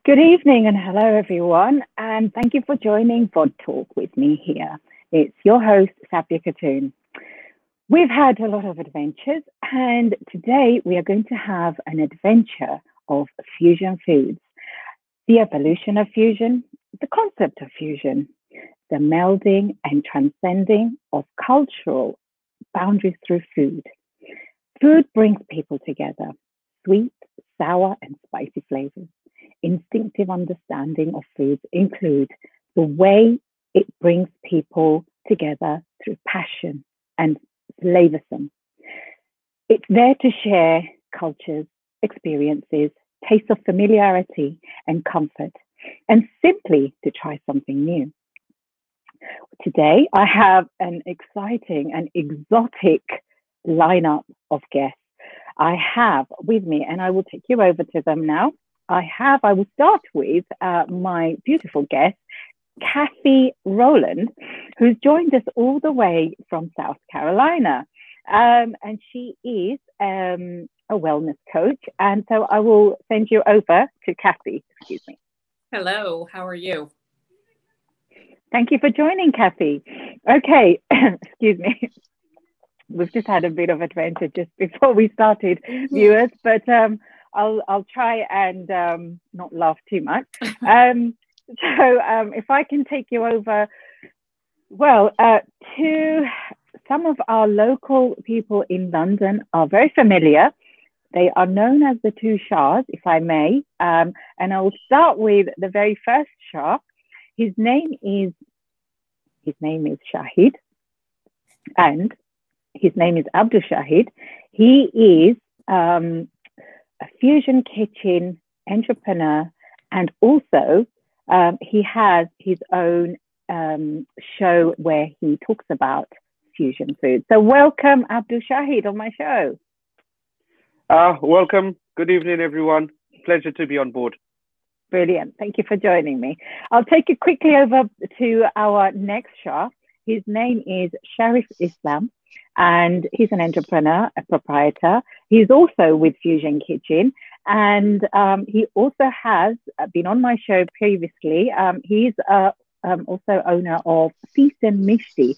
Good evening and hello everyone, and thank you for joining VodTalk with me here. It's your host, SABIA KHATUN. We've had a lot of adventures, and today we are going to have an adventure of fusion foods, the evolution of fusion, the concept of fusion, the melding and transcending of cultural boundaries through food. Food brings people together, sweet, sour, and spicy flavors. Instinctive understanding of foods include the way it brings people together through passion and flavoursome. It's there to share cultures, experiences, tastes of familiarity and comfort, and simply to try something new. Today, I have an exciting and exotic lineup of guests. I have with me, and I will take you over to them now. I will start with my beautiful guest, Cathy Rowland, who's joined us all the way from South Carolina. And she is a wellness coach. And so I will send you over to Cathy. Excuse me. Hello, how are you? Thank you for joining, Cathy. Okay, excuse me. We've just had a bit of adventure just before we started, viewers, but I'll try and not laugh too much. If I can take you over, to some of our local people in London are very familiar. They are known as the two Shahs, if I may. And I will start with the very first Shah. His name is Shahid, and his name is Abdul Shahid. He is a fusion kitchen entrepreneur, and also he has his own show where he talks about fusion food. So welcome, Abdul Shahid, on my show. Welcome. Good evening, everyone. Pleasure to be on board. Brilliant. Thank you for joining me. I'll take you quickly over to our next Shah. His name is Sharif Islam, and he's an entrepreneur, a proprietor. He's also with Fusion Kitchen, and he also has been on my show previously. He's also owner of Feast and Mishti.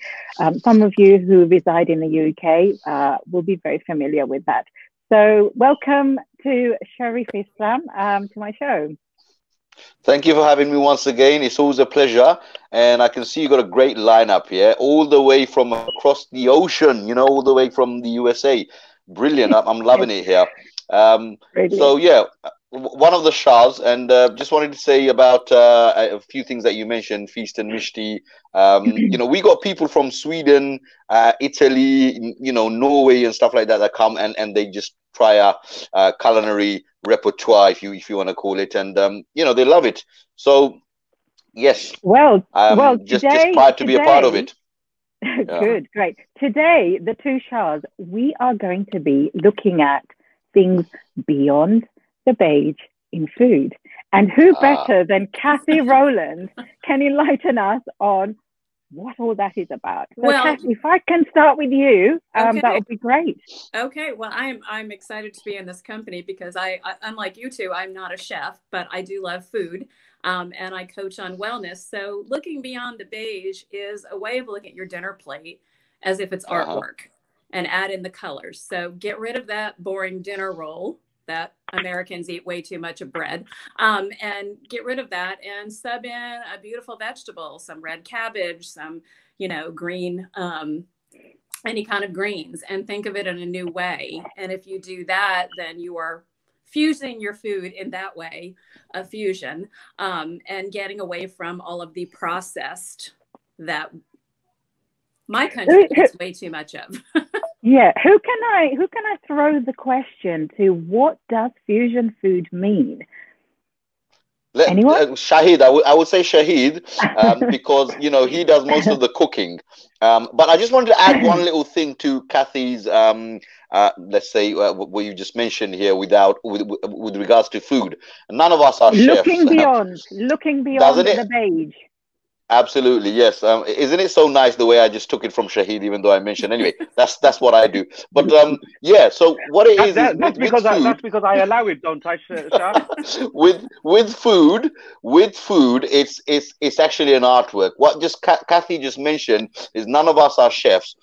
Some of you who reside in the UK will be very familiar with that. So welcome to Sharif Islam to my show. Thank you for having me once again. It's always a pleasure. And I can see you got a great lineup here, all the way from across the ocean, all the way from the USA. Brilliant. I'm loving it here. So, yeah, one of the Shahs, and just wanted to say about a few things that you mentioned, Feast and Mishti. We got people from Sweden, Italy, Norway and stuff like that come and they just try our culinary repertoire, if you want to call it, and they love it. So yes, just proud to be a part of it. Good, great. Today, the two Shahs, we are going to be looking at things beyond the beige in food, and who better than Cathy Rowland can enlighten us on what all that is about. So, Cathy, if I can start with you, that would be great. Okay. Well, I'm excited to be in this company because I unlike you two, I'm not a chef, but I do love food, and I coach on wellness. So looking beyond the beige is a way of looking at your dinner plate as if it's artwork, and add in the colors. So get rid of that boring dinner roll that Americans eat way too much of bread, and get rid of that and sub in a beautiful vegetable, some red cabbage, some, green, any kind of greens, and think of it in a new way. And if you do that, then you are fusing your food in that way, a fusion, and getting away from all of the processed that my country gets way too much of. Yeah, who can I throw the question to? What does fusion food mean? Anyone? Shahid, I would say Shahid, because he does most of the cooking. But I just wanted to add one little thing to Cathy's, let's say what you just mentioned here, with regards to food. None of us are chefs. Looking beyond the beige. Absolutely, yes. Isn't it so nice the way I just took it from Shahid, even though I mentioned anyway? That's what I do. But yeah. So what it is That's with because food, I allow it, don't I, Shah? with food, it's actually an artwork. What just Cathy just mentioned is none of us are chefs.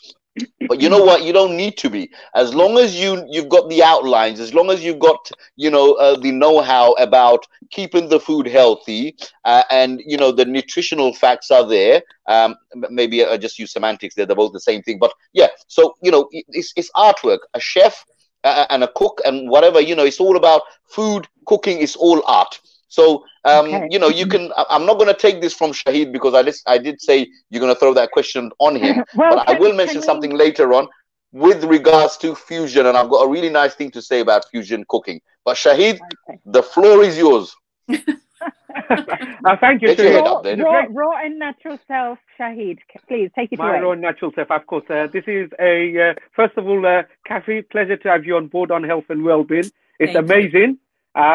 But you know what? You don't need to be. As long as you've got the outlines, as long as you've got the know-how about keeping the food healthy, and the nutritional facts are there. Maybe I just use semantics; they're both the same thing. But yeah, so it's artwork. A chef and a cook and whatever, it's all about food. Cooking is all art. So Okay. you can. I'm not going to take this from Shahid because I did say you're going to throw that question on him, Well, but I will mention something later on with regards to fusion, and I've got a really nice thing to say about fusion cooking. But Shahid, the floor is yours. Thank you, Get your head Shahid. up then. Raw and natural self, Shahid. Please take it away. My raw and natural self, of course. This is first of all, Cathy, pleasure to have you on board on health and well-being. It's amazing.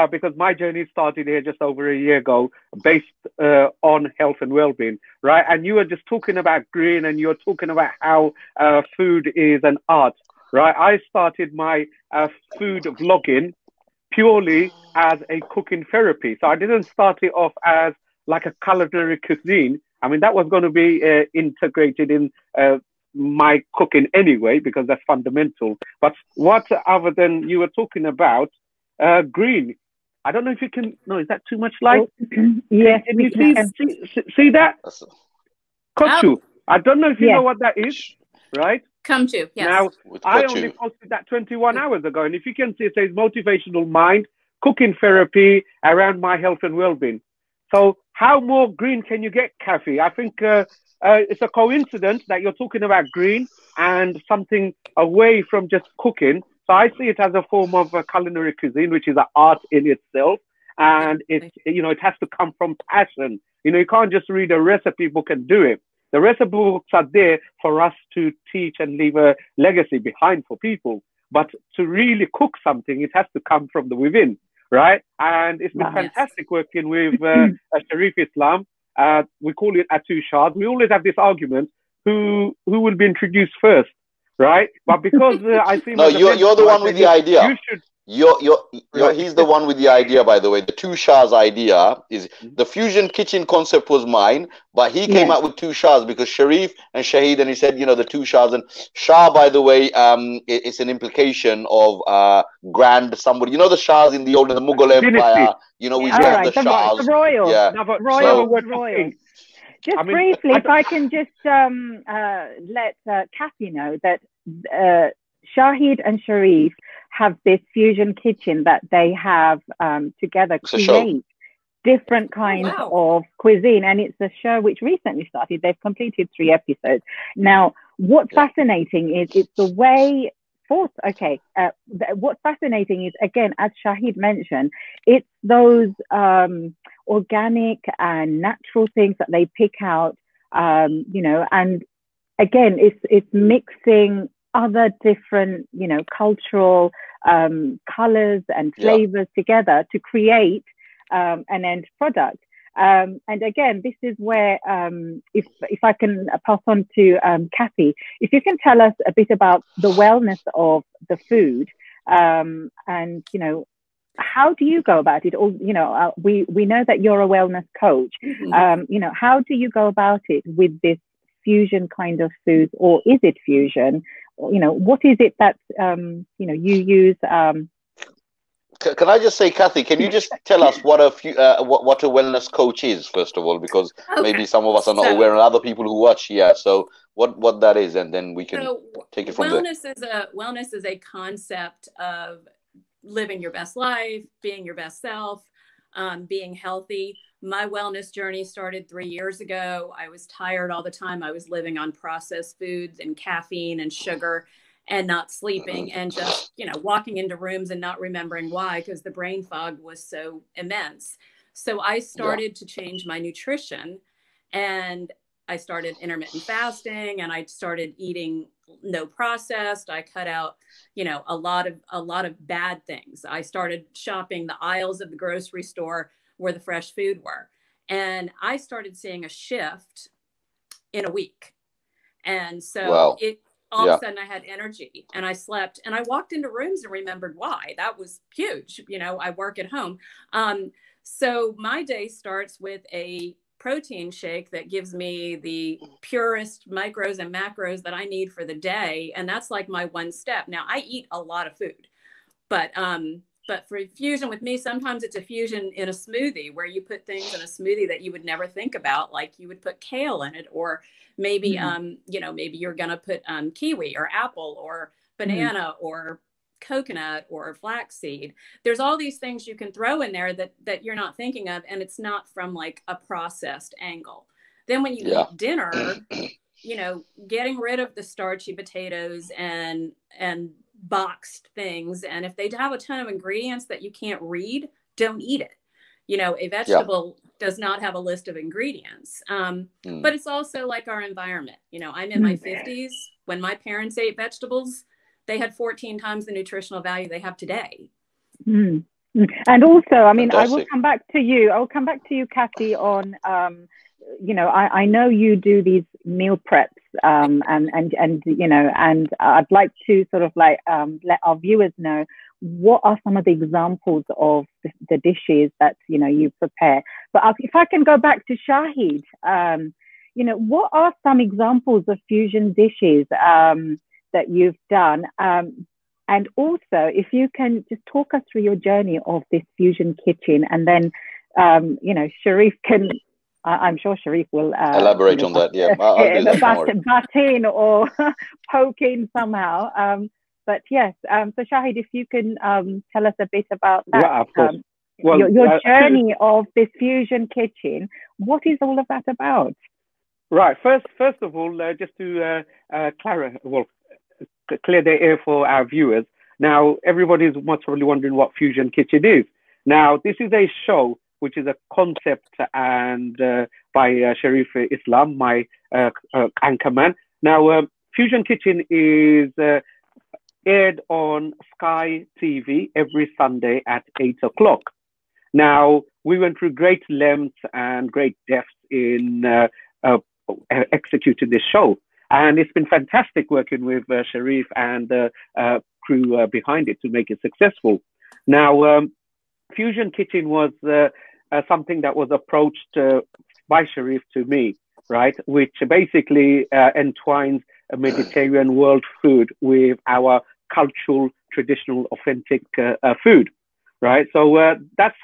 Because my journey started here just over a year ago, based on health and well-being, right? And you were just talking about green, and you're talking about how food is an art, right? I started my food vlogging purely as a cooking therapy. So I didn't start it off as like a culinary cuisine. I mean, that was going to be integrated in my cooking anyway, because that's fundamental. But what other than you were talking about, green. I don't know if you can. No, is that too much light? Yes. Can you see that? KHATUN. I don't know if you know what that is, right? KHATUN, yes. Now, I only posted that 21 hours ago, and if you can see, it says motivational mind, cooking therapy around my health and well-being. So, how more green can you get, Cathy? I think it's a coincidence that you're talking about green and something away from just cooking. So I see it as a form of a culinary cuisine, which is an art in itself. And it has to come from passion. You can't just read a recipe book and do it. The recipe books are there for us to teach and leave a legacy behind for people. But to really cook something, it has to come from the within, right? And it's been fantastic working with Sharif Islam. We call it Atushad. We always have this argument, who will be introduced first? Right, but because I see you're the one with the idea. You should. He's the one with the idea, by the way. The two Shah's idea is the fusion kitchen concept was mine, but he came up with two Shahs because Sharif and Shahid, and he said, the two Shahs. And Shah, by the way, it's an implication of grand somebody. The Shahs in the Mughal Empire. We have the Shahs. The royal. Yeah. Royal. Just briefly, if I can just let Cathy know that Shahid and Sharif have this fusion kitchen that they have together create different kinds of cuisine. And it's a show which recently started. They've completed 3 episodes. Now, what's fascinating is it's the way... what's fascinating is, again, as Shahid mentioned, it's those organic and natural things that they pick out, and again, it's mixing other different, cultural colors and flavors together to create an end product. And again, this is where, if I can pass on to Cathy, if you can tell us a bit about the wellness of the food, and how do you go about it? Or we know that you're a wellness coach. How do you go about it with this fusion kind of food, or is it fusion? What is it that you use? Can I just say, Cathy, can you just tell us what a wellness coach is, first of all, because maybe some of us are not aware, and other people who watch, so what that is, and then we can take it from there. Wellness is a concept of living your best life, being your best self, being healthy. My wellness journey started 3 years ago. I was tired all the time. I was living on processed foods and caffeine and sugar, and not sleeping, and just, walking into rooms and not remembering why, because the brain fog was so immense. So I started to change my nutrition, and I started intermittent fasting, and I started eating no processed. I cut out, a lot of bad things. I started shopping the aisles of the grocery store where the fresh food were. And I started seeing a shift in a week. And so Wow. all of a sudden I had energy and I slept and I walked into rooms and remembered why. That was huge. You know, I work at home. So my day starts with a protein shake that gives me the purest micros and macros that I need for the day. And that's like my one step. Now I eat a lot of food, but for fusion with me, sometimes it's a fusion in a smoothie where you put things in a smoothie that you would never think about, like you would put kale in it, or maybe, you know, maybe you're going to put kiwi or apple or banana or coconut or flaxseed. There's all these things you can throw in there that you're not thinking of, and it's not from like a processed angle. Then when you eat dinner, you know, getting rid of the starchy potatoes and boxed things, and if they have a ton of ingredients that you can't read, don't eat it. You know, a vegetable does not have a list of ingredients, but it's also like our environment. You know, I'm in my 50s. When my parents ate vegetables, they had 14 times the nutritional value they have today. And also, I mean, Fantastic. I will come back to you. I'll come back to you, Cathy, on, you know, I know you do these meal preps, and you know, and I'd like to sort of like let our viewers know what are some of the examples of the dishes that, you know, you prepare. But if I can go back to Shahid, you know, what are some examples of fusion dishes that you've done? And also, if you can just talk us through your journey of this fusion kitchen, and then, you know, Sharif can, I'm sure Sharif will elaborate on that. Yeah, I'll do that. Butt in or poke in somehow. But yes, so Shahid, if you can tell us a bit about that. Yeah, of course. Well, your journey of this fusion kitchen, what is all of that about? Right. First of all, just to clear the air for our viewers. Now, everybody's most probably wondering what Fusion Kitchen is. Now, this is a show which is a concept and by Sharif Islam, my anchorman. Now, Fusion Kitchen is aired on Sky TV every Sunday at 8 o'clock. Now, we went through great lengths and great depths in executing this show. And it's been fantastic working with Sharif and the crew behind it to make it successful. Now, Fusion Kitchen was something that was approached by Sharif to me, right? Which basically entwines a Mediterranean world food with our cultural, traditional, authentic food, right? So that's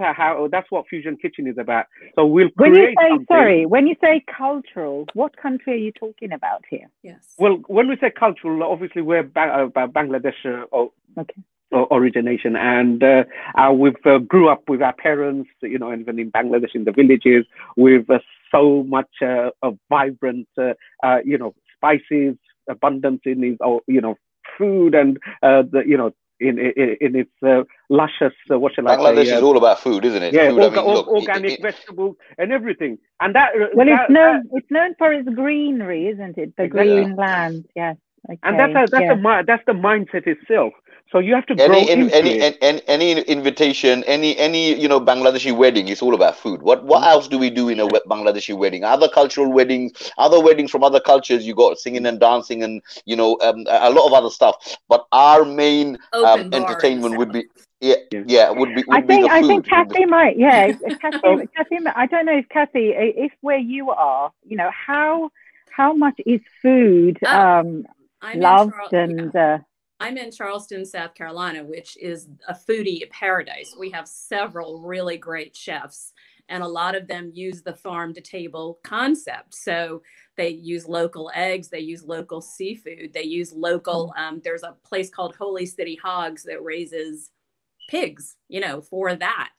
what Fusion Kitchen is about. So we'll create when you say cultural, what country are you talking about here? Yes. Well, when we say cultural, obviously we're Bangladesh origination, and we've grew up with our parents, you know, even in Bangladesh in the villages, with so much vibrant, you know, spices, abundance in his, you know, food, and you know, in its luscious, what shall I say? Bangladesh is all about food, isn't it? Yeah, food, I mean, look, organic vegetables and everything. And that, well, it's known for its greenery, isn't it? The green land, yes. Okay. And that's the mindset itself. So you have to grow into it. Any invitation, any you know, Bangladeshi wedding, it's all about food. What else do we do in a Bangladeshi wedding? Other cultural weddings, other weddings from other cultures, you got singing and dancing and, you know, a lot of other stuff. But our main entertainment would be would be the food. I think Cathy might, Cathy, I don't know if Cathy, if where you are, you know, how much is food loved I'm in Charleston, South Carolina, which is a foodie paradise. We have several really great chefs, and a lot of them use the farm to table concept. So they use local eggs, they use local seafood, they use local, there's a place called Holy City Hogs that raises pigs, you know, for that.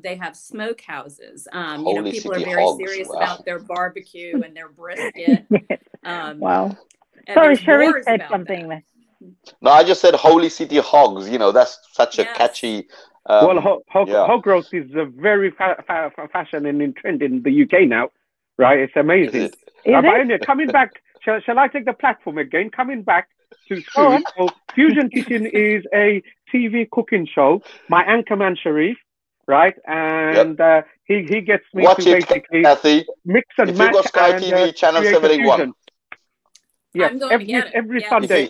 They have smokehouses. You know, people are very serious about their barbecue and their brisket. Wow. Sorry, Sharif said something there. No, I just said Holy City Hogs. You know, that's such a catchy. Hog roast is a very fashion and in trend in the UK now, right? It's amazing. Coming back, shall I take the platform again? Coming back to food. So Fusion Kitchen is a TV cooking show. My anchorman Sharif, right? And he gets me Watch to it, basically Cathy. mix and If match you got Sky and TV, channel create a 781. fusion. Yes, I'm going to get it. every Yeah. Sunday.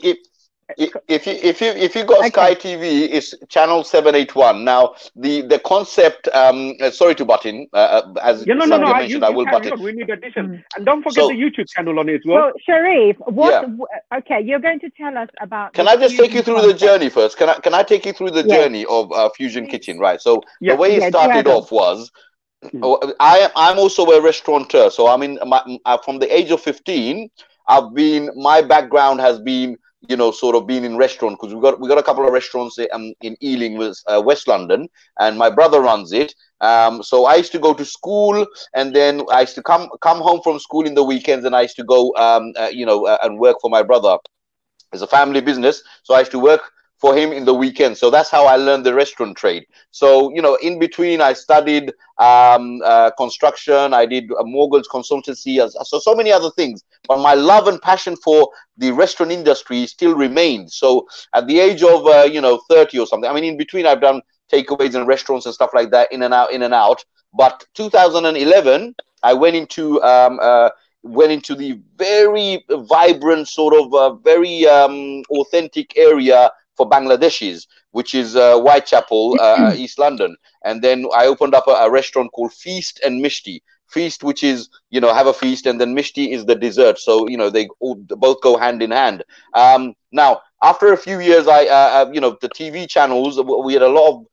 If you got Sky TV, it's channel 781. Now the concept. Sorry to butt in. As Sabia mentioned, I will butt in. We need addition, and don't forget the YouTube channel on it as well. So Sharif, okay, you're going to tell us about. Can I just take you through the journey first? Can I take you through the journey of Fusion Kitchen? Right. So the way it started off was. I'm also a restaurateur, so I mean, from the age of 15, my background has been, sort of been in restaurant, because we got a couple of restaurants in Ealing, West London, and my brother runs it. So I used to go to school, and then I used to come home from school in the weekends, and I used to go, and work for my brother. It's a family business, so I used to work for him in the weekend. So that's how I learned the restaurant trade. So, in between, I studied construction, I did a mortgage consultancy, so many other things. But my love and passion for the restaurant industry still remained. So at the age of, 30 or something, I mean, in between, I've done takeaways and restaurants and stuff like that, in and out. But 2011, I went into the very vibrant, sort of very authentic area for Bangladeshis, which is Whitechapel, East London. And then I opened up a restaurant called Feast and Mishti. Feast, which is, have a feast, and then Mishti is the dessert. So, they both go hand in hand. Now, after a few years, the TV channels, we had a lot of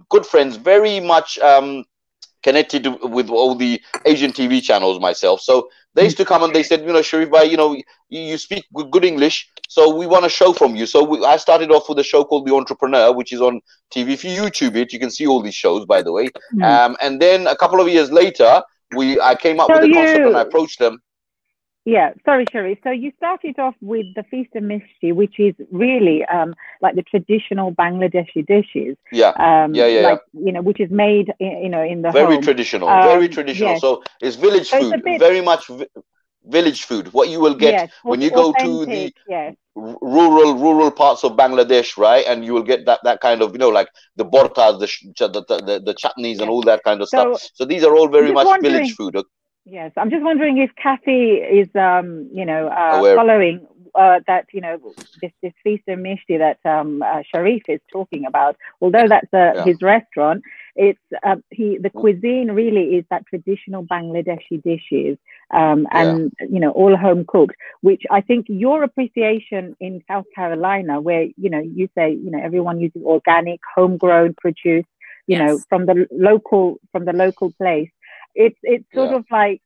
good friends, very much connected with all the Asian TV channels myself. So they used to come and they said, Sharif bhai, you speak good English, so we want a show from you. So I started off with a show called The Entrepreneur, which is on TV. If you YouTube it, you can see all these shows, by the way. And then a couple of years later, I came up with the concept, and I approached them. Yeah, sorry, Sharif. So you started off with the Feast and Mishti, which is really like the traditional Bangladeshi dishes. Like, which is made, in the very home. Traditional, very traditional. Yes. So it's village food, very much village food. What you will get when you go to the rural parts of Bangladesh, right? And you will get that kind of, like the bortas, the chutneys, and all that kind of stuff. So these are all very much village food. Yes, I'm just wondering if Cathy is, following that, this Feast and Mishti that Sharif is talking about. Although that's his restaurant, it's the cuisine really is that traditional Bangladeshi dishes, and all home cooked. Which I think your appreciation in South Carolina, where you say everyone uses organic, homegrown produce, from the local place. It's sort of like,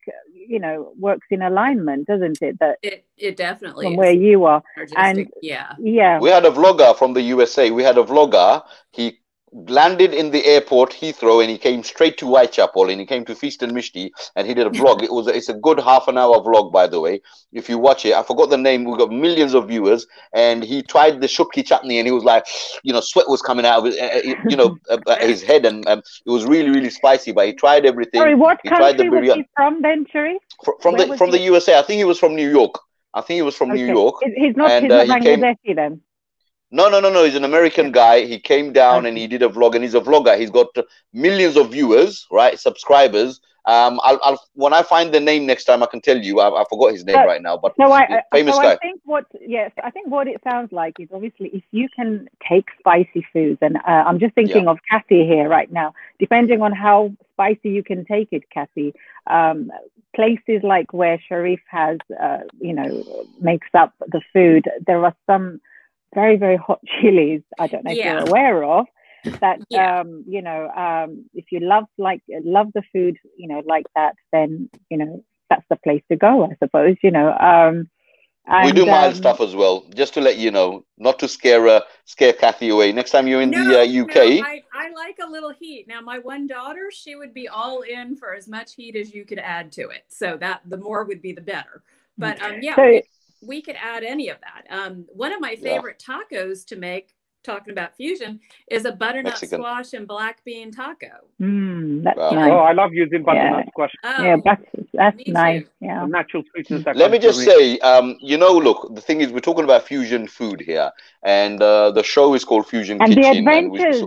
works in alignment, doesn't it? That it definitely from is. Where you are. And we had a vlogger from the USA. We had a vlogger. He landed in the airport, Heathrow, and he came straight to Whitechapel, and he came to Feast and Mishti, and he did a vlog. It's a good half-an-hour vlog, by the way. If you watch it, I forgot the name. We got millions of viewers, and he tried the shukki chutney, and he was like, sweat was coming out of his head, and it was really, really spicy. But he tried everything. Sorry, what country was he from then, Sharif? From the USA. I think he was from New York. New York. He's not Bangladeshi then. No. He's an American guy. He came down and he did a vlog, and he's a vlogger. He's got millions of viewers, right? Subscribers. I'll when I find the name next time, I can tell you. I forgot his name right now, but famous guy. I think what it sounds like is obviously if you can take spicy foods, and I'm just thinking of Cathy here right now. Depending on how spicy you can take it, Cathy. Places like where Sharif has, makes up the food. There are some very, very hot chilies. I don't know if you're aware of that. If you love the food, like that, then that's the place to go, I suppose. We do mild stuff as well, just to let you know, not to scare Cathy away. Next time you're in the UK. No, I like a little heat. Now, my one daughter, she would be all in for as much heat as you could add to it. So that the more would be the better. But we could add any of that. One of my favorite tacos to make talking about fusion, is a butternut Mexican. squash and black bean taco. That's Wow. nice. Oh, I love using butternut squash. Oh, Yeah, that's me nice. too. Yeah. The natural sweetness that Let me comes just from it. say, you know, look, the thing is, we're talking about fusion food here, and the show is called Fusion And the Kitchen, and adventures,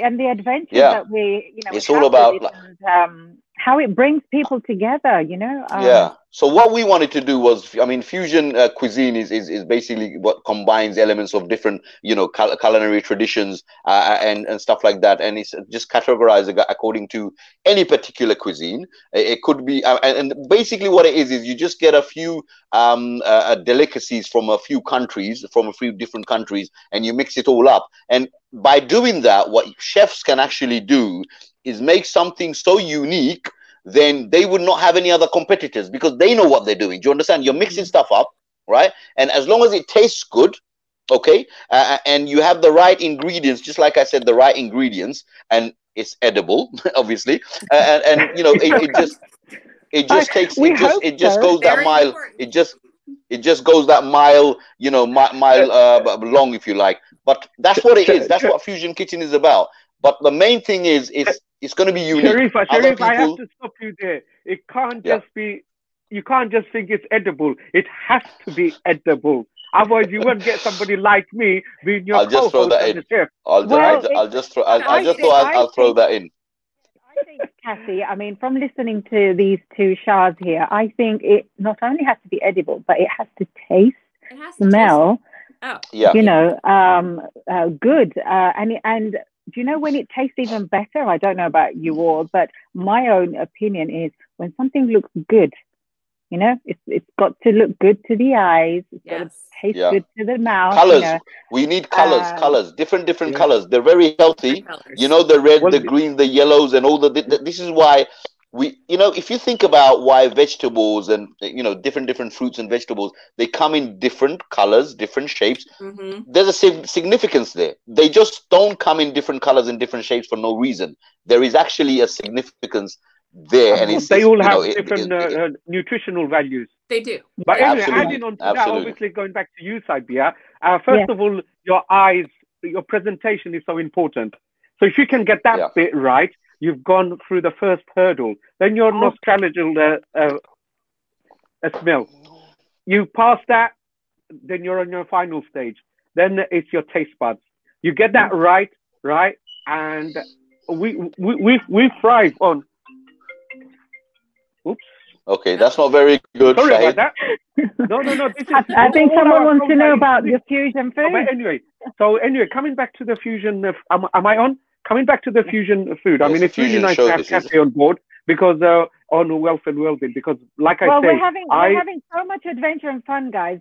and the adventures yeah, that we, we it's have all with about it, and how it brings people together, yeah. So what we wanted to do was, I mean, fusion cuisine is basically what combines elements of different, you know, culinary traditions and stuff like that, and it's just categorized according to any particular cuisine. It could be, and basically what it is you just get a few delicacies from a few countries, from a few different countries, and you mix it all up. And by doing that, what chefs can actually do is make something so unique, then they would not have any other competitors because they know what they're doing. Do you understand? You're mixing stuff up, right? And as long as it tastes good, okay, and you have the right ingredients, just like I said, the right ingredients, and it's edible, obviously, and you know, it just takes it just goes that Very mile. important. It just goes that mile, you know, mile long, if you like. But that's what it is. That's what Fusion Kitchen is about. But the main thing is, it's going to be unique. Sharif, Other people, I have to stop you there. It can't just be, you can't just think it's edible. It has to be edible. Otherwise, you won't get somebody like me being your I'll just throw co-host that and in. the chef. I'll just throw that in. I think, Cathy, I mean, from listening to these two Shahs here, I think it not only has to be edible, but it has to taste, smell, good. And do you know when it tastes even better? I don't know about you all, but my own opinion is when something looks good, it's got to look good to the eyes. It's got to taste good to the mouth. Colors. We need colors, different colors. They're very healthy. You know, the red, the green, the yellows, and all this is why if you think about why vegetables and, different fruits and vegetables, they come in different colors, different shapes. There's a significance there. They just don't come in different colors and different shapes for no reason. There is actually a significance there, and they all have different nutritional values. They do. But anyway, adding on to that, obviously going back to you, SABIA, first of all, your eyes, your presentation is so important. So if you can get that bit right, you've gone through the first hurdle. Then your nostrilical smell. You pass that, then you're on your final stage. Then it's your taste buds. You get that right, and we thrive on. Oops. Okay, that's not very good. Sorry Shahid. about that. No. This is, I think someone wants to know about your fusion food. But anyway, coming back to the fusion, am I on? Coming back to the fusion food, I mean, it's really nice to have Cathy on board because on Wealth and Wellbeing, because like I say, we're having so much adventure and fun, guys.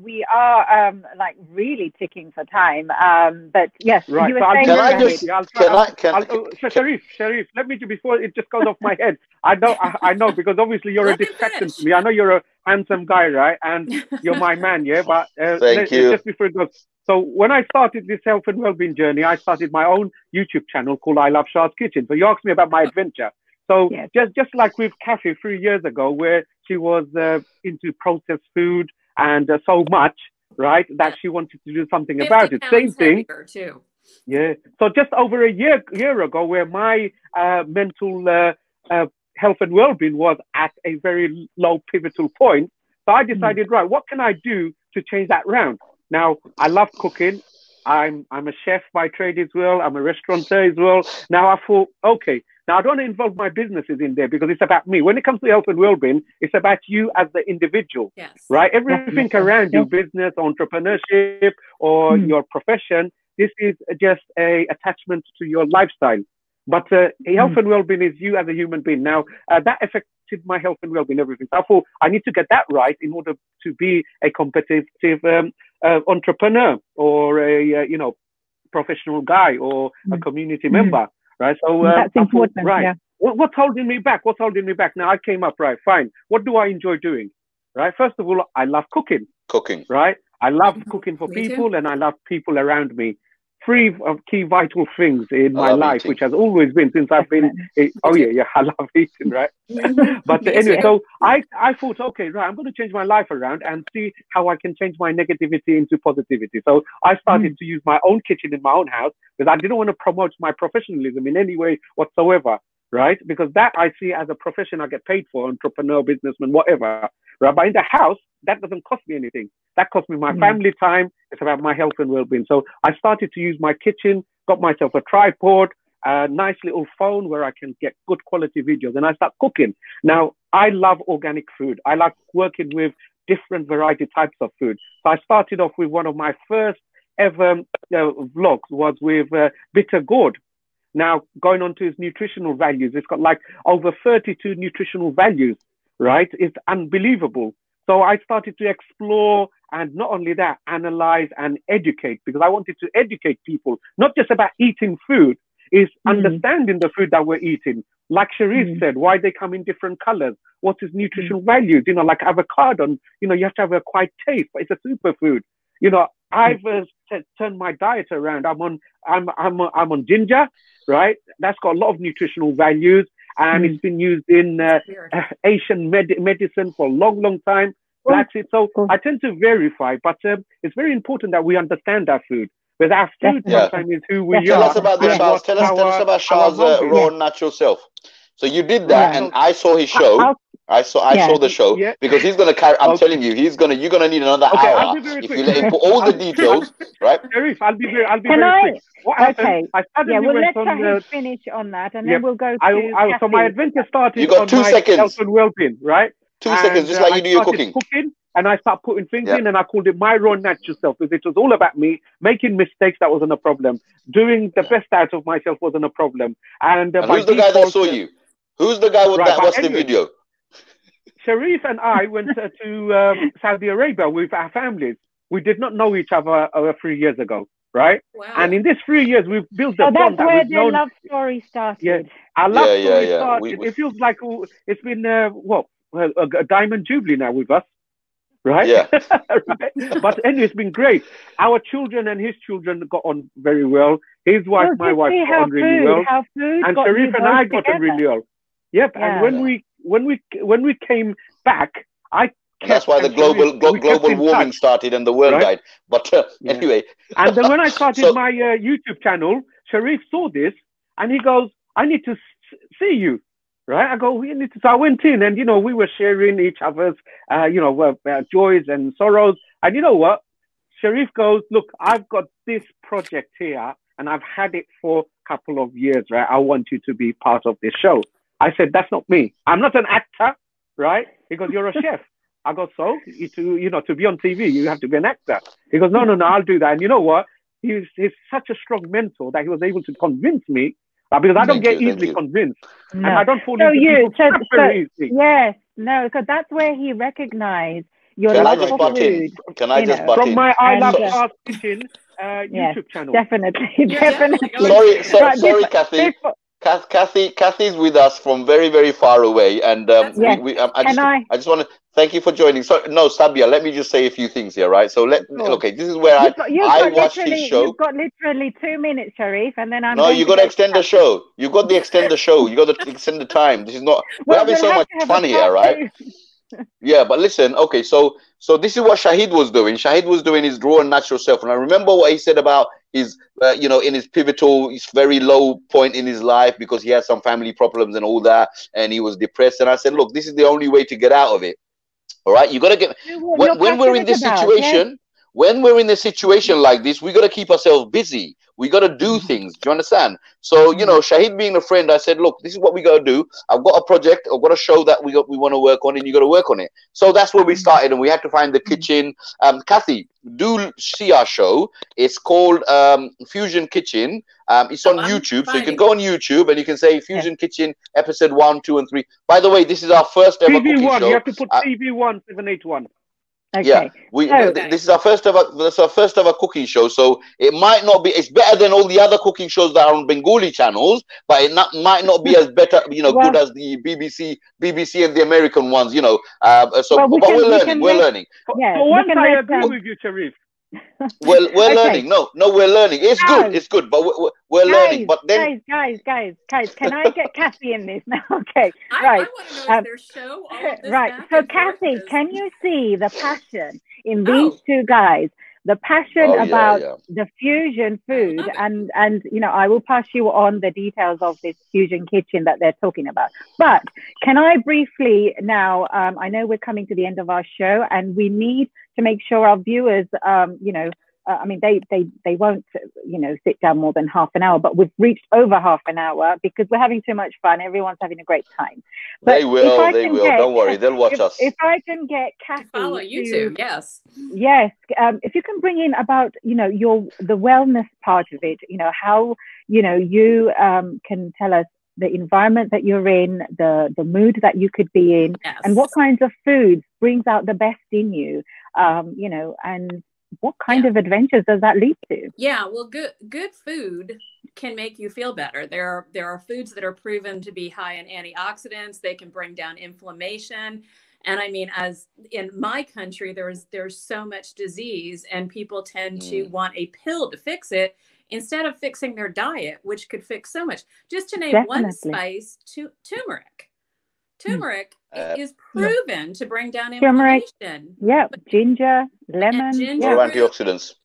We are like really ticking for time. But yes, right. you were saying, Sharif, let me do before it just goes off my head. I know, because obviously you're a distraction to me. I know you're a handsome guy, right? And you're my man, yeah. But thank you. Just before it goes. So when I started this health and wellbeing journey, I started my own YouTube channel called I Love Shah's Kitchen. So you asked me about my adventure. So just like with Cathy 3 years ago, where she was into processed food and so much, right, that she wanted to do something about it. Same thing. Too. Yeah. So just over a year ago, where my mental health and wellbeing was at a very low pivotal point, so I decided, right, what can I do to change that round? Now, I love cooking. I'm a chef by trade as well. I'm a restaurateur as well. Now I thought, okay, now I don't want to involve my businesses in there because it's about me. When it comes to health and well-being, it's about you as the individual, right? Everything around you, business, entrepreneurship, or your profession, this is just a attachment to your lifestyle. But health and well-being is you as a human being. Now, that affected my health and well-being, everything. So I thought I need to get that right in order to be a competitive entrepreneur or a, professional guy or a community member, right? So that's important, right. What's holding me back? What's holding me back? Now I came up, right, fine. What do I enjoy doing? Right? First of all, I love cooking. Right? I love cooking for people and I love people around me. three key vital things in my love life, eating. which has always been since I've been. Oh yeah, I love eating, right? But anyway, so I thought, okay, right, I'm going to change my life around and see how I can change my negativity into positivity. So I started to use my own kitchen in my own house because I didn't want to promote my professionalism in any way whatsoever, right? Because that I see as a profession I get paid for, entrepreneur, businessman, whatever, right? But in the house, that doesn't cost me anything. That cost me my family time. It's about my health and well-being. So I started to use my kitchen, got myself a tripod, a nice little phone where I can get good quality videos, and I start cooking. Now, I love organic food. I like working with different variety types of food. So I started off with one of my first ever vlogs was with bitter gourd. Now, going on to its nutritional values, it's got like over 32 nutritional values, right? It's unbelievable. So I started to explore and not only that, analyze and educate, because I wanted to educate people, not just about eating food, is understanding the food that we're eating. Like Sharif said, why they come in different colors, what is nutritional values, you know, like avocado, you know, you have to have a quite taste, but it's a superfood. You know, I've turned my diet around. I'm on ginger, right? That's got a lot of nutritional values, and it's been used in Asian medicine for a long, long time. That's it. So I tend to verify, but it's very important that we understand our food. Because our food sometimes is who we are. Tell us about the Charles. Tell us about Charles' raw natural self. So you did that, and I saw his show. I saw the show because he's gonna carry. I'm telling you, you're gonna need another hour if you let him put all the details, right? Sharif, I'll be very quick. What happened? Well, let's Shahid finish on that, and then we'll go to so my adventure started. You got 2 seconds. Health and well-being, right? 2 seconds, just like you do your cooking. And I start putting things in, and I called it my raw natural self, because it was all about me. Making mistakes, that wasn't a problem. Doing the best out of myself wasn't a problem. And who's the guy that saw you? Who's the guy that watched the video? Sharif and I went to Saudi Arabia with our families. We did not know each other 3 years ago, right? Wow. And in these 3 years, we've built a bond. That's where the love story started. Yeah, our love story started. It feels like it's been, a diamond jubilee now with us. Right? Yeah. Right? But anyway, it's been great. Our children and his children got on very well. His wife, my wife, got on really well. And Sharif and I got on really well. Yep. Yeah. And when we came back, that's why the global warming started and the world died. But anyway. And then when I started my YouTube channel, Sharif saw this and he goes, "I need to see you." Right? I go, we need to. So I went in, and we were sharing each other's, joys and sorrows. And you know what? Sharif goes, "Look, I've got this project here, and I've had it for a couple of years. Right? I want you to be part of this show." I said, "That's not me. I'm not an actor." Right? He goes, "You're a chef." I go, "So to be on TV, you have to be an actor." He goes, "No, I'll do that." And you know what? He's such a strong mentor that he was able to convince me. Because I don't get easily convinced, and I don't fall into people's trap very easy. Yes, no. So that's where he recognized your love for food. Can I just butt in? From my I Love Fast Kitchen YouTube channel. Definitely. Sorry, Cathy. Cathy's with us from very, very far away, and I just want to thank you for joining. So, no, SABIA, let me just say a few things here, right? So this is where I watched his show. You've got literally 2 minutes, Sharif, and then you got to extend the show. You got to extend the show. You got to extend the time. This is not. We're having so much fun here, right? Yeah, but listen, okay, so this is what Shahid was doing. Shahid was doing his raw and natural self. And I remember what he said about his, in his pivotal, his very low point in his life, because he had some family problems and all that, and he was depressed. And I said, look, this is the only way to get out of it. All right, you got to get, when we're in this situation, when we're in a situation like this, we got to keep ourselves busy. We got to do things. Do you understand? So, Shahid being a friend, I said, look, this is what we got to do. I've got a project. I've got a show that we want to work on, and you got to work on it. So that's where we started, and we had to find the kitchen. Cathy, do see our show. It's called Fusion Kitchen. It's on YouTube. So you can go on YouTube and you can say Fusion Kitchen episode 1, 2, and 3. By the way, this is our first ever cooking show. You have to put TV1 781. Okay. Yeah, this is our first ever cooking show, so it might not be. It's better than all the other cooking shows that are on Bengali channels, but it might not be as better, good as the BBC and the American ones, but we're learning. For once, I agree with you, Sharif. Well, we're Okay. learning. No, we're learning. It's good. It's good, but we're learning. But then, guys, can I get Cathy in this now? Okay, I right. want to know, is there show all of this Right. back So, and forth? Cathy, 'Cause- can you see the passion in these Oh, two guys? The passion oh yeah, about yeah. the fusion I food, love it. and you know, I will pass you on the details of this fusion kitchen that they're talking about. But can I briefly now? I know we're coming to the end of our show, and we need to make sure our viewers, you know, I mean, they won't, you know, sit down more than half an hour, but we've reached over half an hour because we're having too much fun. Everyone's having a great time. But They will. if I They can will. get, Don't worry. They'll watch us. if I can get Cathy Follow you two, yes. yes, if you can bring in about, you know, the wellness part of it, you know, how, you know, you can tell us the environment that you're in, the mood that you could be in, Yes. and what kinds of foods brings out the best in you, you know, and what kind of adventures does that lead to? Yeah, well, good food can make you feel better. There are foods that are proven to be high in antioxidants. They can bring down inflammation. And I mean, as in my country, there's so much disease, and people tend to want a pill to fix it instead of fixing their diet, which could fix so much. Just to name one spice, turmeric. Turmeric is proven to bring down inflammation. Yeah, ginger, lemon, ginger More antioxidants.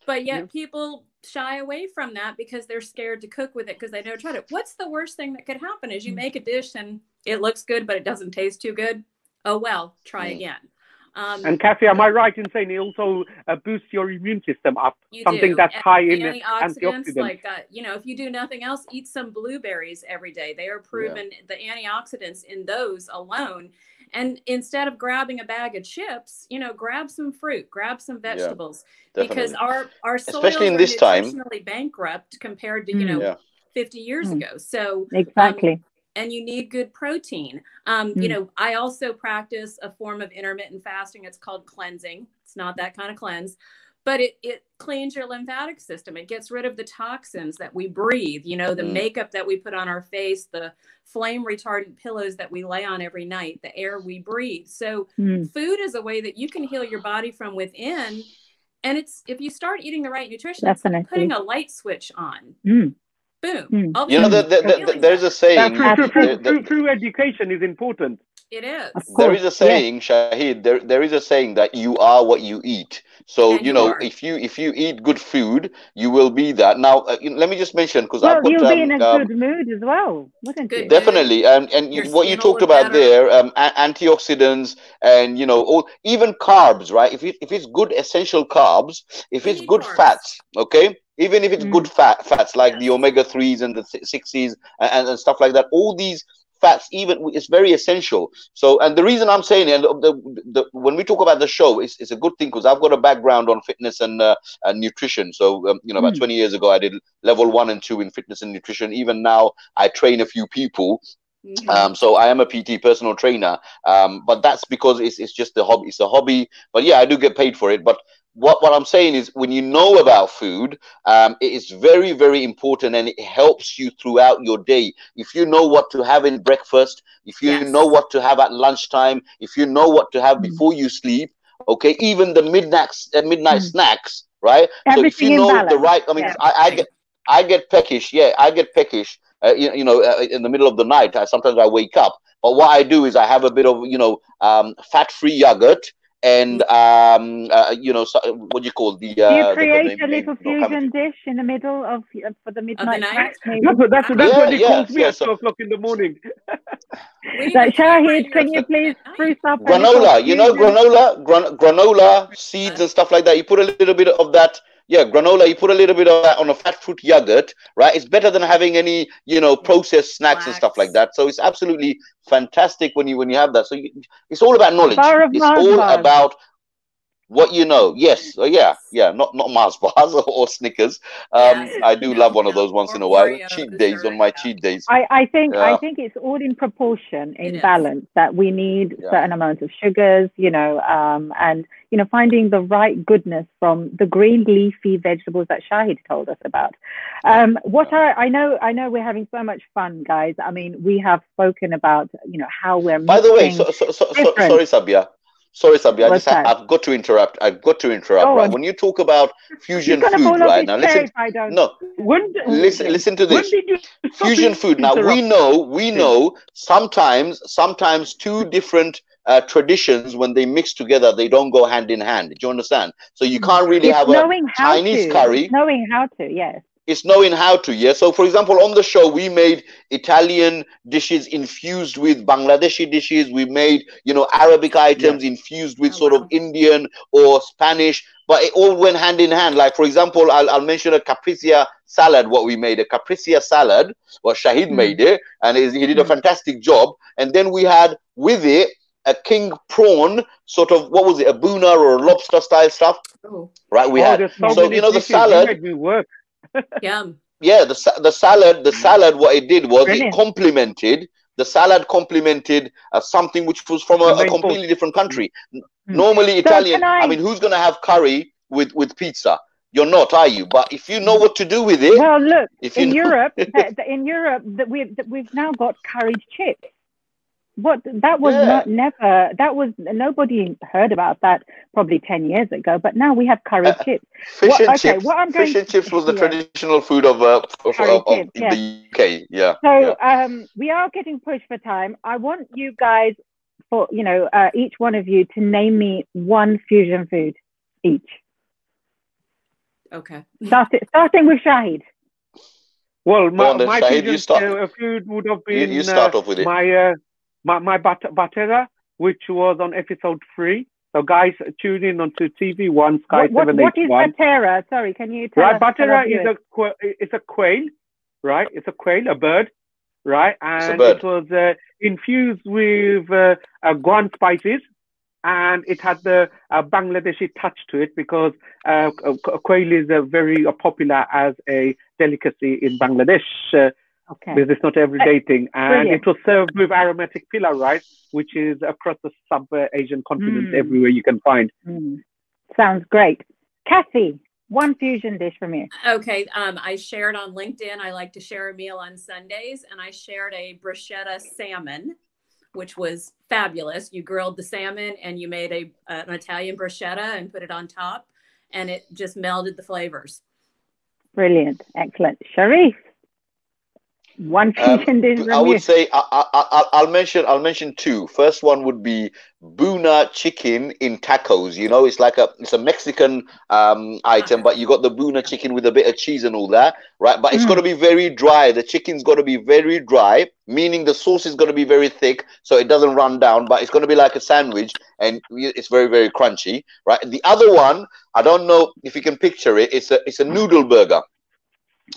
But yet people shy away from that because they're scared to cook with it because they never tried it. What's the worst thing that could happen is you make a dish and it looks good, but it doesn't taste too good. Oh, well, try again. And Cathy, am I right in saying it also boosts your immune system up? Something do. that's high in antioxidants. Like, you know, if you do nothing else, eat some blueberries every day. They are proven the antioxidants in those alone. And instead of grabbing a bag of chips, you know, grab some fruit, grab some vegetables, because our soils especially in are this time, nutritionally bankrupt compared to, you know, 50 years ago. So exactly. And you need good protein. You know, I also practice a form of intermittent fasting. It's called cleansing. It's not that kind of cleanse, but it cleans your lymphatic system. It gets rid of the toxins that we breathe, you know, the makeup that we put on our face, the flame retardant pillows that we lay on every night, the air we breathe. So food is a way that you can heal your body from within. And it's, if you start eating the right nutrition, it's like putting a light switch on. Boom. You know, there's a saying. True education is important. It is. There is a saying, Shahid. There is a saying that you are what you eat. So And you know, if you eat good food, you will be that. Now, let me just mention, because I've got you'll be in a good mood as well, wouldn't you? Definitely. And what you talked about there, antioxidants, and you know, even carbs, right? If it's good essential carbs, if it's good fats, okay. Even if it's good fats like the omega-3s and the 6s and stuff like that, all these fats, even it's very essential. So, and the reason I'm saying it, when we talk about the show, it's a good thing because I've got a background on fitness and nutrition. So, you know, about 20 years ago, I did level 1 and 2 in fitness and nutrition. Even now, I train a few people. So I am a PT, personal trainer, but that's because it's just a hobby. It's a hobby, but yeah, I do get paid for it. But what I'm saying is, when you know about food, it is very, very important, and it helps you throughout your day. If you know what to have in breakfast, if you know what to have at lunchtime, if you know what to have before you sleep, okay, even the midnight snacks, right? Everything so if you know the right, I mean, I get peckish. Yeah, I get peckish. You know, in the middle of the night, sometimes I wake up. But what I do is I have a bit of, you know, fat-free yogurt and, you know, what do you call the... Do you create a little fusion dish in the middle of for the midnight snack? That's what he calls me at 2 o'clock in the morning. So, Shahid, can you please spruce up granola? You know, granola seeds and stuff like that. You put a little bit of that. Yeah, granola, you put a little bit of that on a fat fruit yogurt, right? It's better than having any, you know, processed snacks and stuff like that. So it's absolutely fantastic when you have that. So it's all about knowledge. It's all about what you know. Yes. Yeah. Not Mars bars or Snickers. I do love one of those once in a while. Cheat days on my cheat days. I think it's all in proportion, in balance, that we need certain amounts of sugars, you know, and you know, finding the right goodness from the green leafy vegetables that Shahid told us about. I know we're having so much fun, guys. I mean, we have spoken about, you know, how we're by the way, sorry, SABIA. Sorry, Sabi, What's that? I've got to interrupt. Go Right? on. When you talk about fusion He's gonna food, fall off right? his Now chair listen. if I don't. No, When listen to this. did you stop Fusion being food. Now we know sometimes two different traditions, when they mix together, they don't go hand in hand. Do you understand? So you can't really It's have a knowing how Chinese to. curry. It's knowing how to. Yes. It's knowing how to, yeah. So, for example, on the show, we made Italian dishes infused with Bangladeshi dishes. We made, Arabic items infused with sort of Indian or Spanish, but it all went hand in hand. Like, for example, I'll mention a Capricia salad. What we made, a Capricia salad. Well, Shahid made it, and he did a fantastic job. And then we had with it a king prawn, sort of, what was it, a Buna or a lobster style stuff, right? We had the salad. You made me work. Yum. Yeah, the salad. What it did was it complemented something which was from a completely different country. Normally Italian. I mean, who's going to have curry with pizza? You're not, are you? But if you know what to do with it. Well, look, in Europe, we've now got curried chips. That was nobody heard about that probably 10 years ago, but now we have curried chips. Fish and chips was the traditional food of the UK. Yeah. So we are getting pushed for time. I want you guys, for each one of you, to name me one fusion food each. Okay. Starting with Shahid. Well, my Shahid, fusion food would have been you start off with it. My Butternut, which was on episode 3. So guys, tune in onto TV1 Sky 781. What is Butternut? Sorry, can you tell us? Butternut is a quail, right? It's a quail, a bird, right? And it was infused with Guan spices, and it had the Bangladeshi touch to it because quail is very popular as a delicacy in Bangladesh. Because it's not everyday thing, and it was served with aromatic pilau rice, which is across the sub-Asian continent everywhere you can find. Sounds great. Cathy, one fusion dish from you. Okay, I shared on LinkedIn. I like to share a meal on Sundays, and I shared a Bruschetta Salmon, which was fabulous. You grilled the salmon and you made an Italian bruschetta and put it on top, and it just melded the flavors. Brilliant, excellent. Sharif. One fusion dish from I would say I'll mention two. First one would be Buna chicken in tacos. It's a Mexican item, but you got the Buna chicken with a bit of cheese and all that, right? But it's got to be very dry. The chicken's got to be very dry, meaning the sauce is got to be very thick so it doesn't run down. But it's going to be like a sandwich, and it's very, very crunchy, right? The other one, I don't know if you can picture it. It's a noodle burger.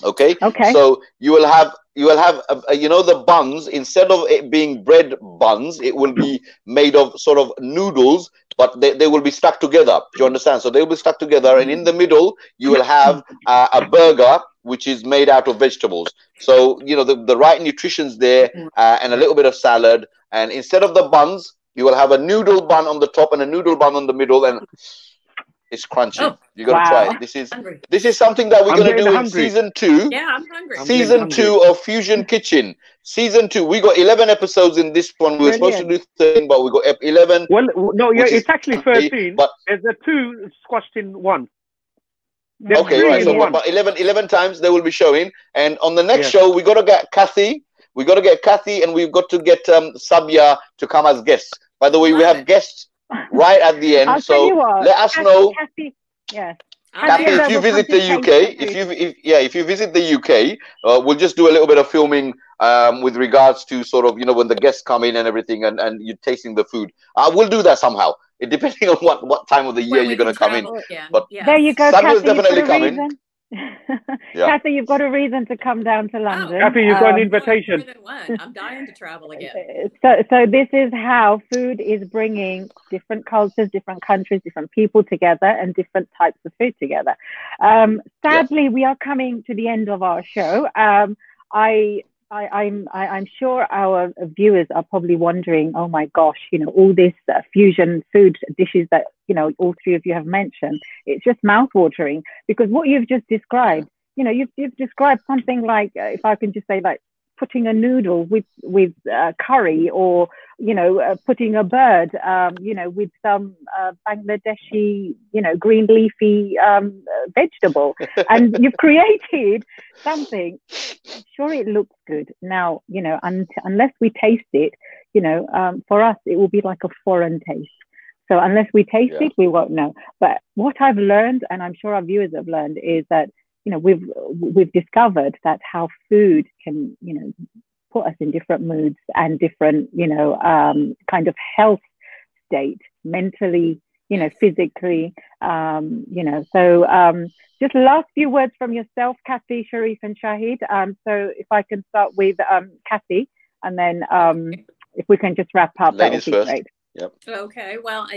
Okay. So you will have the buns, instead of it being bread buns, it will be made of sort of noodles, but they will be stuck together. Do you understand? So they will be stuck together, and in the middle you will have a burger which is made out of vegetables. So the right nutrition's there, and a little bit of salad. And instead of the buns, you will have a noodle bun on the top and a noodle bun on the middle, and it's crunchy. You got to try it. This is something that we're going to do in season 2. Yeah, I'm hungry. Season 2 of Fusion Kitchen. Season 2. We got 11 episodes in this one. We were supposed to do 13, but we got 11. Well, no, it's actually 13. But there's a 2 squashed in 1. Okay, right. So about 11 times they will be showing. And on the next show, we got to get Cathy. We got to get Cathy, and we've got to get SABIA to come as guests. By the way, we have guests right at the end. So let us know. Cathy, yes. Cathy, if you visit the UK, if you visit the UK, we'll just do a little bit of filming with regards to sort of when the guests come in and everything, and you're tasting the food. We'll do that somehow. It depending on what time of the year you're going to come in. But there you go. Cathy's definitely coming. Cathy, you've got a reason to come down to London. Cathy, you've got an invitation. I'm dying to travel again. So this is how food is bringing different cultures, different countries, different people together, and different types of food together. Sadly, we are coming to the end of our show. I'm sure our viewers are probably wondering, oh my gosh, all this fusion food dishes that all three of you have mentioned. It's just mouthwatering, because what you've just described, you've described something like, if I can just say, like putting a noodle with curry or putting a bird, with some Bangladeshi, green leafy vegetable, and you've created something. Sure, it looks good. Now, unless we taste it, for us, it will be like a foreign taste. So unless we taste it, we won't know. But what I've learned, and I'm sure our viewers have learned, is that, we've discovered that how food can, put us in different moods and different, kind of health state, mentally, physically, So just last few words from yourself, Cathy, Sharif, and Shahid. So if I can start with Cathy, and then if we can just wrap up, ladies that would be first. great. Yep. Okay. Well,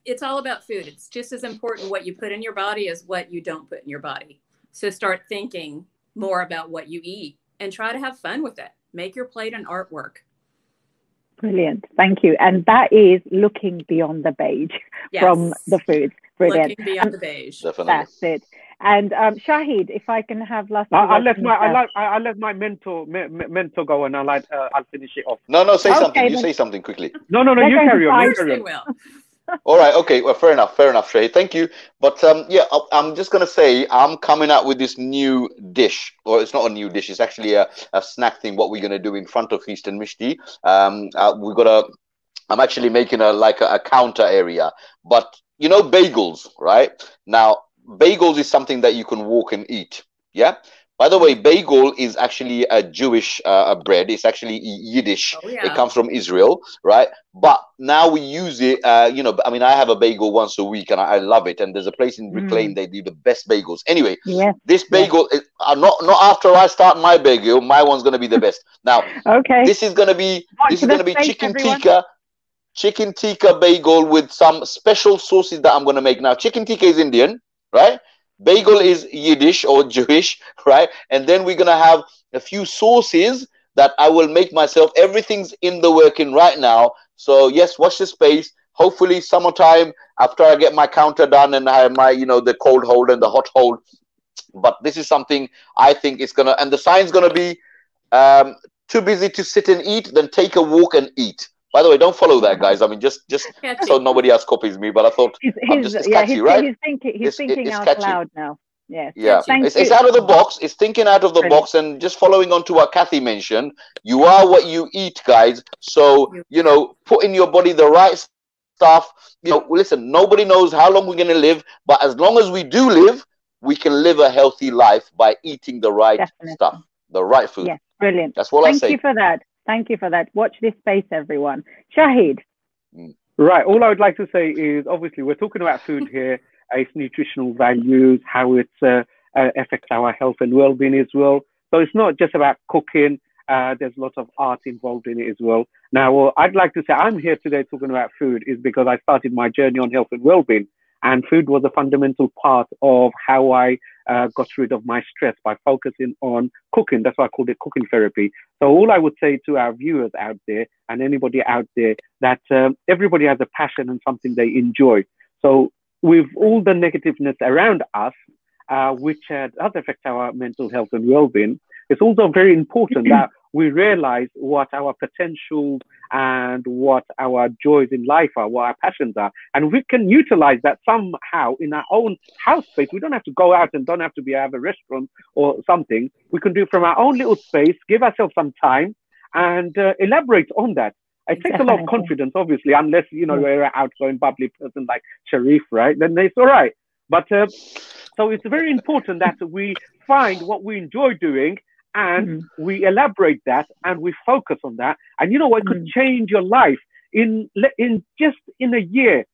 it's all about food. It's just as important what you put in your body as what you don't put in your body. So start thinking more about what you eat and try to have fun with it. Make your plate an artwork. Brilliant. Thank you. And that is looking beyond the beige from the food. Brilliant. Looking beyond the beige. Definitely. That's it. And Shahid, if I can have last. I let my mentor go, and I'll finish it off. No, say something. You say something quickly. No, you carry on. You carry on. Will. All right. Okay. Well, fair enough, Shahid. Thank you. But I'm just gonna say I'm coming out with this new dish, or it's not a new dish. It's actually a snack thing. What we're gonna do in front of Feast and Mishti. I'm actually making a counter area, but bagels, right? Now, bagels is something that you can walk and eat. Yeah. By the way, bagel is actually a Jewish bread. It's actually Yiddish. Oh, yeah. It comes from Israel, right? But now we use it, I have a bagel once a week and I love it. And there's a place in Reclaim, they do the best bagels. Anyway, this bagel, is, not after I start my bagel, my one's going to be the best. Now, this is going to be chicken tikka bagel with some special sauces that I'm going to make. Now, chicken tikka is Indian, right? Bagel is Yiddish or Jewish, right? And then we're going to have a few sauces that I will make myself. Everything's in the working right now. So, yes, watch the space. Hopefully, summertime, after I get my counter done and I have my, the cold hold and the hot hold. But this is something I think it's going to, and the sign's going to be too busy to sit and eat, then take a walk and eat. By the way, don't follow that, guys. I mean, just so nobody else copies me. But I thought it's catchy, right? He's thinking out loud now. Yes. Yeah. It's out of the box. It's thinking out of the box, and just following on to what Cathy mentioned. You are what you eat, guys. So put in your body the right stuff. Listen. Nobody knows how long we're going to live, but as long as we do live, we can live a healthy life by eating the right stuff, the right food. Yes, brilliant. That's all I say. Thank you for that. Thank you for that. Watch this space, everyone. Shahid. Right. All I would like to say is, obviously, we're talking about food here, its nutritional values, how it affects our health and well-being as well. So it's not just about cooking. There's lots of art involved in it as well. Now, I'd like to say I'm here today talking about food is because I started my journey on health and well-being. And food was a fundamental part of how I got rid of my stress by focusing on cooking. That's why I called it cooking therapy. So all I would say to our viewers out there and anybody out there that everybody has a passion and something they enjoy. So with all the negativeness around us, which does affect our mental health and well-being, it's also very important that we realize what our potential and what our joys in life are, what our passions are. And we can utilize that somehow in our own house space. We don't have to go out and don't have to have a restaurant or something. We can do it from our own little space, give ourselves some time and elaborate on that. It takes a lot of confidence, obviously, unless, you're an outgoing, bubbly person like Sharif, right? Then it's all right. But so it's very important that we find what we enjoy doing and we elaborate that and we focus on that. And you know what? It could change your life in just a year.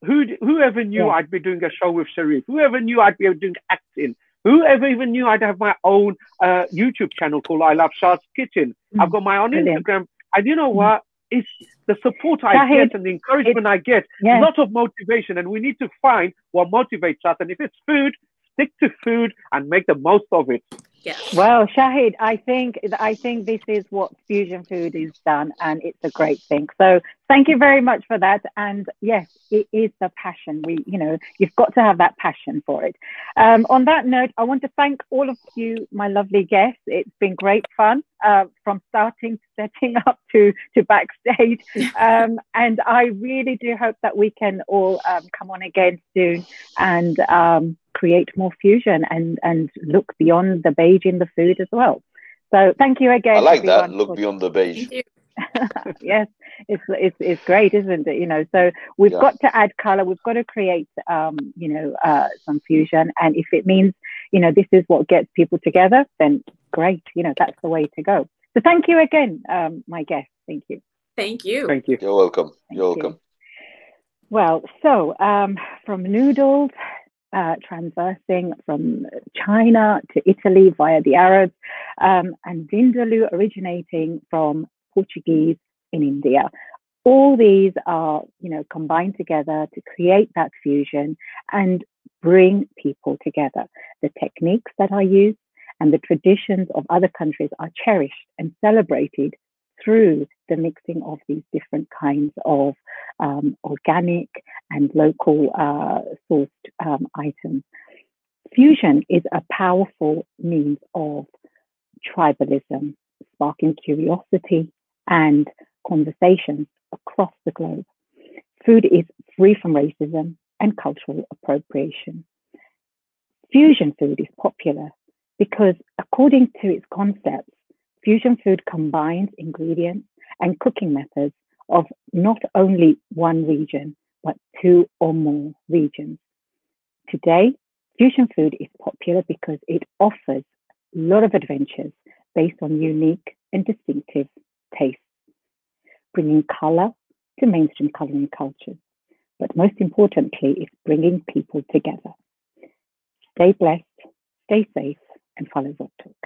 Whoever knew I'd be doing a show with Sharif, whoever knew I'd be doing acting, whoever even knew I'd have my own YouTube channel called I Love Shah's Kitchen. I've got my own Instagram. And you know what? It's the support I get and the encouragement I get, a lot of motivation. And we need to find what motivates us. And if it's food, stick to food and make the most of it. Yes. Well, Shahid, I think this is what fusion food is done, and it's a great thing. So thank you very much for that. And yes, it is the passion. You've got to have that passion for it. On that note, I want to thank all of you, my lovely guests. It's been great fun, from starting to setting up to backstage. And I really do hope that we can all come on again soon and create more fusion and look beyond the beige in the food as well. So thank you again. I like everyone, that. Look beyond the beige. Thank you. Yes, it's great, isn't it? So we've got to add color. We've got to create, some fusion. And if it means, this is what gets people together, then great. That's the way to go. So thank you again, my guest. Thank you. Thank you. Thank you. You're welcome. You're Thank welcome. Well, so from noodles, transversing from China to Italy via the Arabs, and vindaloo originating from Portuguese in India. All these are, combined together to create that fusion and bring people together. The techniques that are used and the traditions of other countries are cherished and celebrated through the mixing of these different kinds of organic and local sourced items. Fusion is a powerful means of tribalism, sparking curiosity and conversations across the globe. Food is free from racism and cultural appropriation. Fusion food is popular because, according to its concepts, fusion food combines ingredients and cooking methods of not only one region, but two or more regions. Today, fusion food is popular because it offers a lot of adventures based on unique and distinctive tastes, bringing color to mainstream coloring cultures. But most importantly, it's bringing people together. Stay blessed, stay safe, and follow VodTalk.